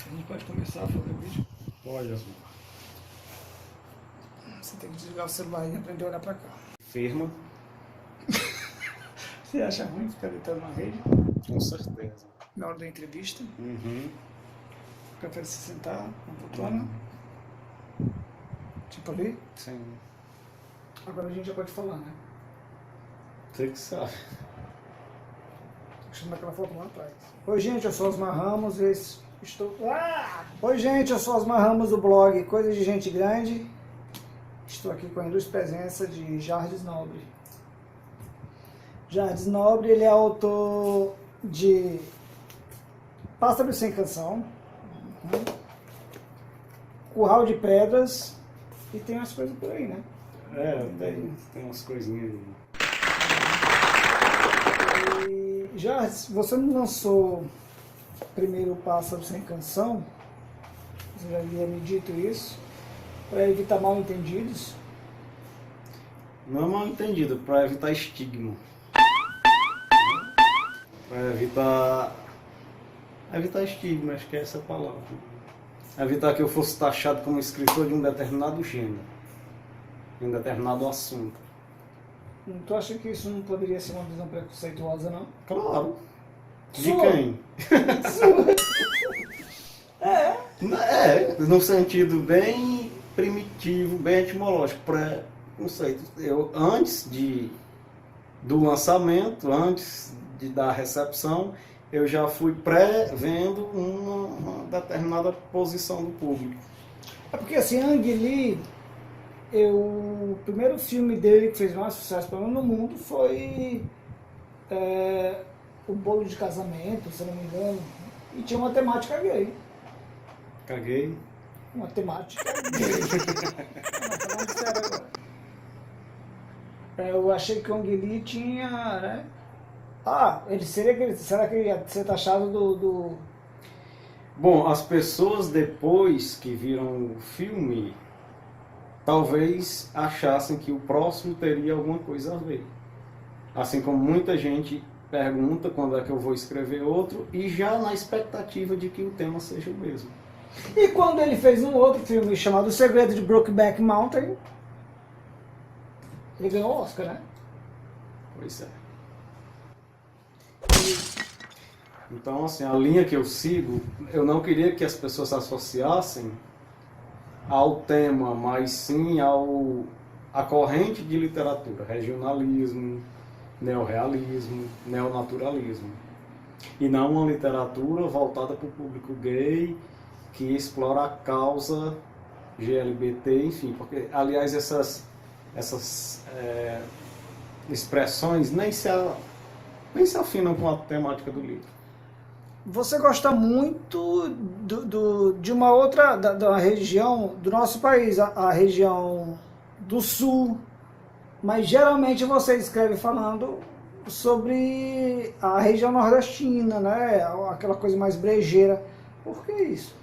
A gente pode começar a fazer o vídeo. Pode, Osmar. Você tem que desligar o celular e aprender a olhar pra cá. Firma? Você acha ruim ficar deitado na rede Com certeza. na hora da entrevista? Uhum. Prefere se sentar na poltrona? Tipo ali? Sim. Agora a gente já pode falar, né? Você que sabe. Tô chamando aquela foto lá atrás. Oi, gente, eu sou Osmar Ramos. Oi, gente, eu sou Osmar Ramos do blog Coisas de Gente Grande. Estou aqui com a ilustre presença de Jardes Nobre. Jardes Nobre, ele é autor de Pássaro Sem Canção, Curral de Pedras e tem umas coisas por aí, né? Tem umas coisinhas aí. E, Jardes, você não lançou primeiro o Pássaro Sem Canção, você já havia me dito isso, para evitar mal entendidos. Não é mal entendido, para evitar estigma. Para evitar estigma, acho que é essa a palavra. Evitar que eu fosse taxado como escritor de um determinado gênero, de um determinado assunto. Tu acha que isso não poderia ser uma visão preconceituosa, não? Claro. De Sua. quem? É. No sentido bem primitivo, bem etimológico, preconceito. Eu, antes do lançamento, antes da recepção, eu já fui prevendo uma determinada posição do público. É porque assim, Ang Lee, o primeiro filme dele que fez mais sucesso pelo menos no mundo foi O Bolo de Casamento, se eu não me engano, e tinha uma temática gay. Caguei. Uma temática gay. Não, falando sério agora. Eu achei que o Ang Lee tinha, né? Será que ele ia ser taxado do... Bom, as pessoas depois que viram o filme, talvez achassem que o próximo teria alguma coisa a ver. Assim como muita gente pergunta quando é que eu vou escrever outro, e já na expectativa de que o tema seja o mesmo. E quando ele fez um outro filme chamado O Segredo de Brokeback Mountain, ele ganhou o Oscar, né? Pois é. Então, assim, a linha que eu sigo, eu não queria que as pessoas associassem ao tema, mas sim à corrente de literatura, regionalismo, neorrealismo, neonaturalismo. E não uma literatura voltada para o público gay, que explora a causa GLBT, enfim, porque, aliás, essas expressões nem se afinam com a temática do livro. Você gosta muito de uma outra da região do nosso país, a região do sul, mas geralmente você escreve falando sobre a região nordestina, né? Aquela coisa mais brejeira. Por que isso?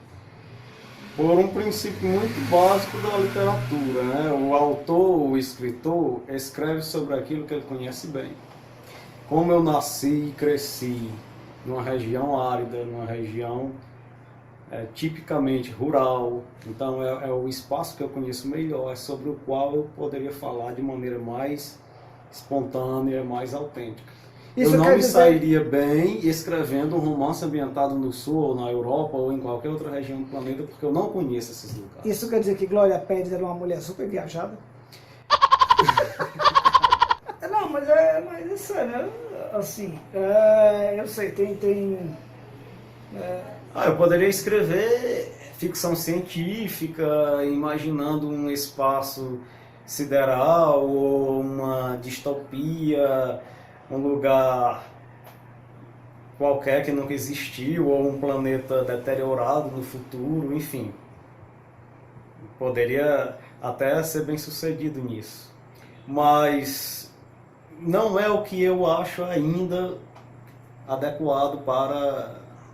Por um princípio muito básico da literatura, né? O autor, o escritor, escreve sobre aquilo que ele conhece bem. Como eu nasci e cresci numa região árida, numa região tipicamente rural, então é o espaço que eu conheço melhor, é sobre o qual eu poderia falar de maneira mais espontânea, mais autêntica. Isso eu não quer me dizer... sairia bem escrevendo um romance ambientado no Sul, ou na Europa, ou em qualquer outra região do planeta, porque eu não conheço esses lugares. Isso quer dizer que Glória Pérez era uma mulher super viajada? Não, mas é sério, assim, eu sei, tem eu poderia escrever ficção científica, imaginando um espaço sideral, ou uma distopia, um lugar qualquer que nunca existiu, ou um planeta deteriorado no futuro, enfim. Poderia até ser bem sucedido nisso. Mas não é o que eu acho ainda adequado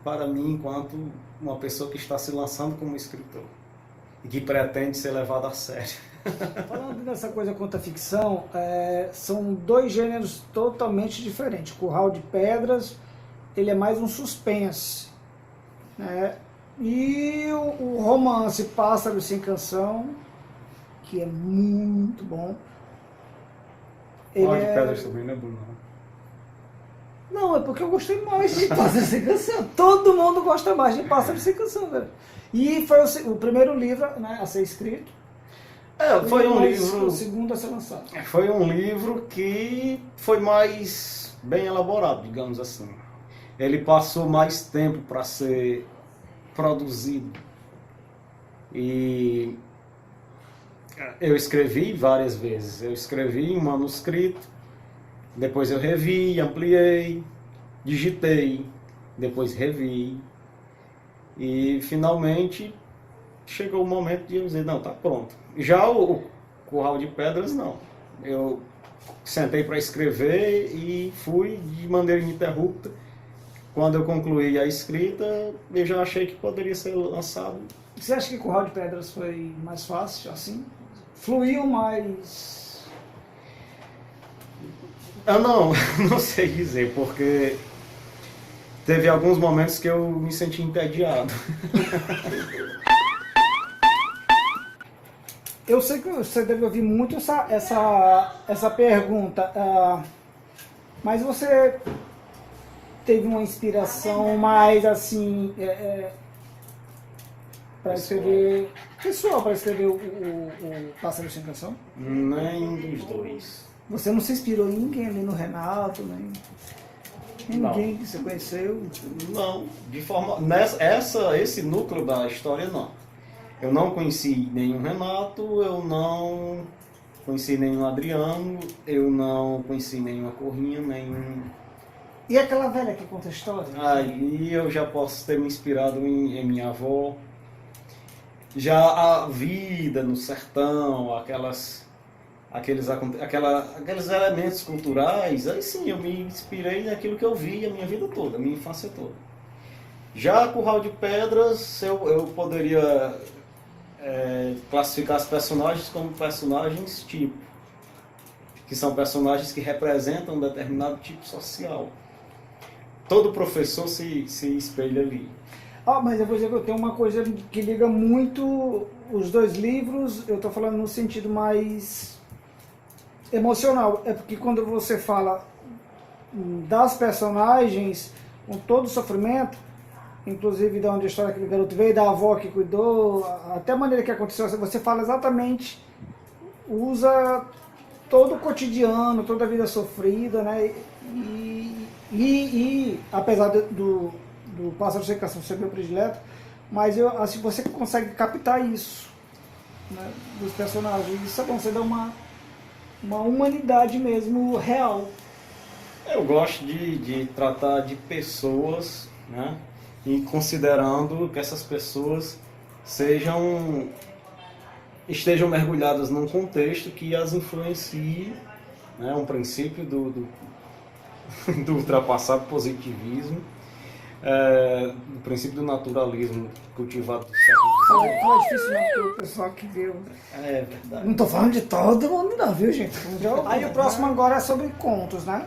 para mim enquanto uma pessoa que está se lançando como escritor e que pretende ser levado a sério. Falando dessa coisa quanto à ficção, são dois gêneros totalmente diferentes. Curral de Pedras, ele é mais um suspense, né? E o romance Pássaros Sem Canção, que é muito bom. Mal de Pedras também não é bom, não. Não, é porque eu gostei mais de Pássaros Sem Canção. Todo mundo gosta mais de Pássaros Sem Canção, velho. E foi o primeiro livro, né, a ser escrito. Foi um Mas livro. o segundo a ser lançado. Foi um livro que foi mais bem elaborado, digamos assim. Ele passou mais tempo para ser produzido. E eu escrevi várias vezes. Eu escrevi em manuscrito, depois eu revi, ampliei, digitei, depois revi. E finalmente chegou o momento de eu dizer, não, tá pronto. Já o Curral de Pedras, não. Eu sentei para escrever e fui de maneira ininterrupta. Quando eu concluí a escrita, eu já achei que poderia ser lançado. Você acha que Curral de Pedras foi mais fácil, assim? Fluiu mais... Eu não sei dizer, porque teve alguns momentos que eu me senti entediado. Eu sei que você deve ouvir muito essa pergunta, mas você teve uma inspiração mais assim para escrever pessoal, para escrever o Pássaro Sem Canção? Nem dos dois. Você não se inspirou em ninguém ali no Renato, nem ninguém que você conheceu? Não, de forma esse núcleo da história não. Eu não conheci nenhum Renato, eu não conheci nenhum Adriano, eu não conheci nenhuma Corrinha, nenhum... E aquela velha que conta a história? Aí eu já posso ter me inspirado em minha avó. Já a vida no sertão, aqueles elementos culturais, aí sim, eu me inspirei naquilo que eu vi a minha vida toda, a minha infância toda. Já Curral de Pedras, eu poderia classificar os personagens como personagens tipo, que são personagens que representam um determinado tipo social. Todo professor se espelha ali. Mas eu vou dizer que eu tenho uma coisa que liga muito os dois livros, eu estou falando no sentido mais emocional. É porque quando você fala das personagens, com todo o sofrimento, inclusive de onde a história daquele garoto veio, da avó que cuidou, até a maneira que aconteceu, você fala exatamente, usa todo o cotidiano, toda a vida sofrida, né? E apesar do Pássaro Sem Canção ser meu predileto, mas assim, você consegue captar isso, né, dos personagens. Isso é bom, você dá uma humanidade mesmo real. Eu gosto de tratar de pessoas, né? E considerando que essas pessoas estejam mergulhadas num contexto que as influencie, né? Um princípio do ultrapassado positivismo, do princípio do naturalismo cultivado do século XIX. Não é difícil não, porque o pessoal que viu... É verdade. Não estou falando de todo mundo não, viu, gente? Aí o próximo agora é sobre contos, né?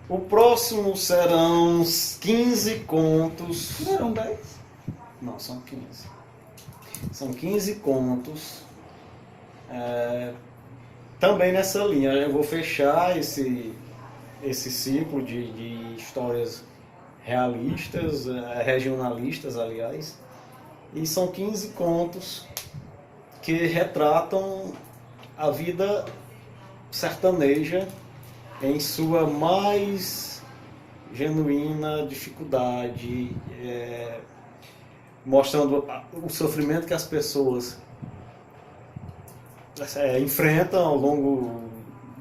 O próximo serão uns 15 contos. Não eram 10? Não, são 15. São 15 contos. Também nessa linha. Eu vou fechar esse ciclo de histórias realistas, regionalistas, aliás. E são 15 contos que retratam a vida sertaneja em sua mais genuína dificuldade, mostrando o sofrimento que as pessoas enfrentam ao longo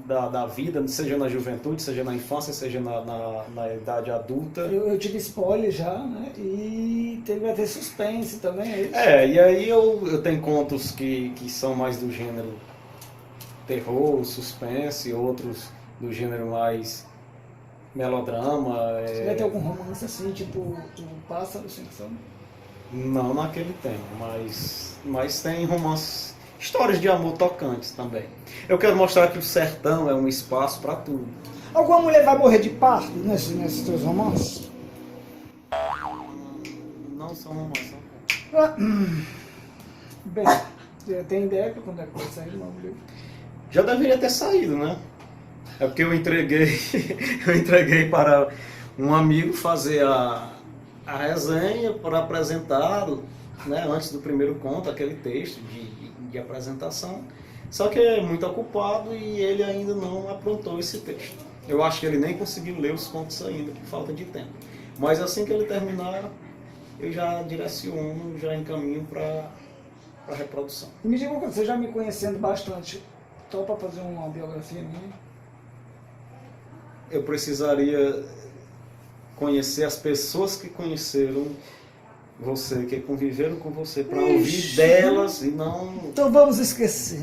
da vida, seja na juventude, seja na infância, seja na idade adulta. Eu tive spoiler já, né? E vai ter suspense também, é isso? E aí eu tenho contos que são mais do gênero terror, suspense, outros do gênero mais melodrama. Você vai ter algum romance assim, tipo o Pássaro Sem Canção? Não naquele tema, mas tem romances, histórias de amor tocantes também. Eu quero mostrar que o sertão é um espaço para tudo. Alguma mulher vai morrer de parto nesses teus romances? Não são romances, são contos. Bem, você tem ideia de quando é que vai sair o novo livro? Já deveria ter saído, né? É porque eu entreguei, eu entreguei para um amigo fazer a resenha para apresentá-lo, né, antes do primeiro conto, aquele texto de apresentação. Só que é muito ocupado e ele ainda não aprontou esse texto. Eu acho que ele nem conseguiu ler os contos ainda, por falta de tempo. Mas assim que ele terminar, eu já direciono, já encaminho para a reprodução. E me diga uma coisa, você já me conhecendo bastante, topa fazer uma biografia minha? Eu precisaria conhecer as pessoas que conheceram você, que conviveram com você, para ouvir delas e não... Então vamos esquecer.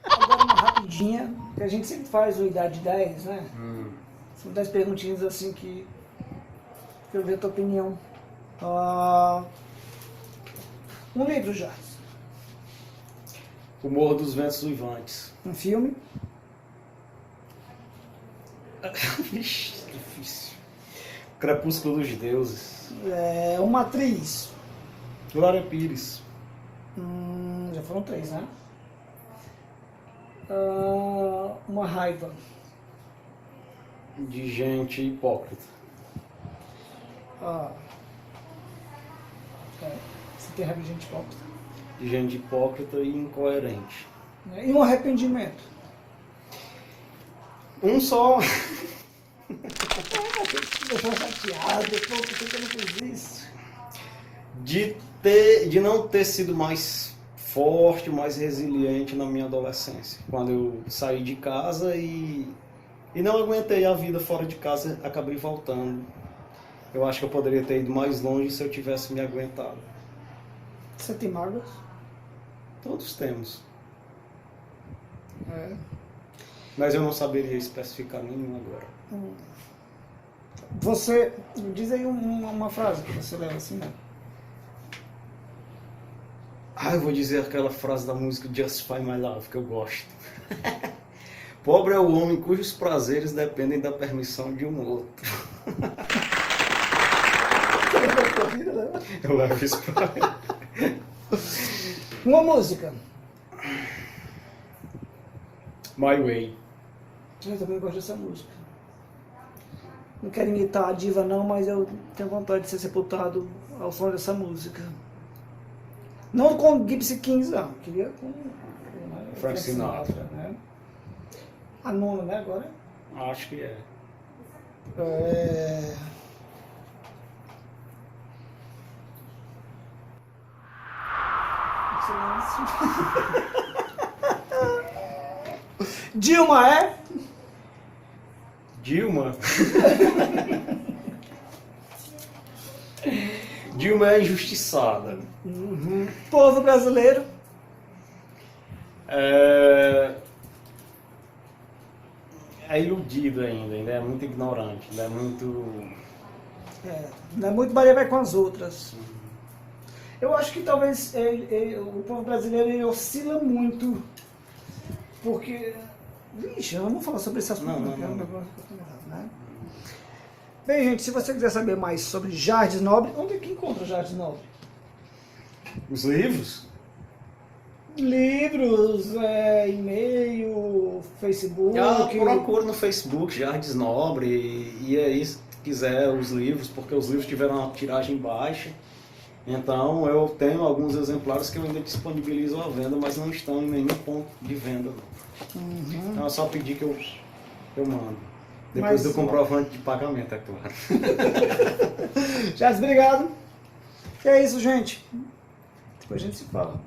Agora uma rapidinha, que a gente sempre faz o Idade 10, né? São 10 perguntinhas assim que eu ver a tua opinião. Um livro, já. O Morro dos Ventos Uivantes. Um filme. Vixe, difícil. Crepúsculo dos Deuses. Uma atriz. Glória Pires. Já foram 3, né? Uma raiva. De gente hipócrita. Você tem raiva de gente hipócrita. De gente hipócrita e incoerente. E um arrependimento. Um só. Deixou chateado, por que eu não fiz isso? De não ter sido mais forte, mais resiliente na minha adolescência. Quando eu saí de casa e não aguentei a vida fora de casa, acabei voltando. Eu acho que eu poderia ter ido mais longe se eu tivesse me aguentado. Você tem mágoas? Todos temos. É. Mas eu não saberia especificar nenhum agora. Você, diz aí uma frase que você leva assim, né? Eu vou dizer aquela frase da música Justify My Love, que eu gosto. Pobre é o homem cujos prazeres dependem da permissão de um outro. Eu levo isso pra mim. Uma música. My Way. Eu também gosto dessa música. Não quero imitar a diva não, mas eu tenho vontade de ser sepultado ao som dessa música. Não com Gypsy Kings, não. Queria com Frank Sinatra. Né? A nona, né, agora? Acho que é. Dilma é? Dilma? Dilma é injustiçada. Povo brasileiro? É iludido ainda é muito ignorante, ainda é muito... Não é muito Bahia vai com as outras. Eu acho que talvez o povo brasileiro ele oscila muito, porque... Vixe, eu não vou falar sobre esse assunto, Não. que é um negócio que eu tô né? Bem, gente, se você quiser saber mais sobre Jardes Nobre, onde é que encontra Jardes Nobre? Os livros? Livros, e-mail, Facebook... Procura no Facebook, Jardes Nobre, e aí, se quiser, os livros, porque os livros tiveram uma tiragem baixa. Então, eu tenho alguns exemplares que eu ainda disponibilizo à venda, mas não estão em nenhum ponto de venda. Então, é só pedir que eu mando. Depois do comprovante de pagamento, é claro. Jardes, obrigado. E é isso, gente. Depois a gente se fala.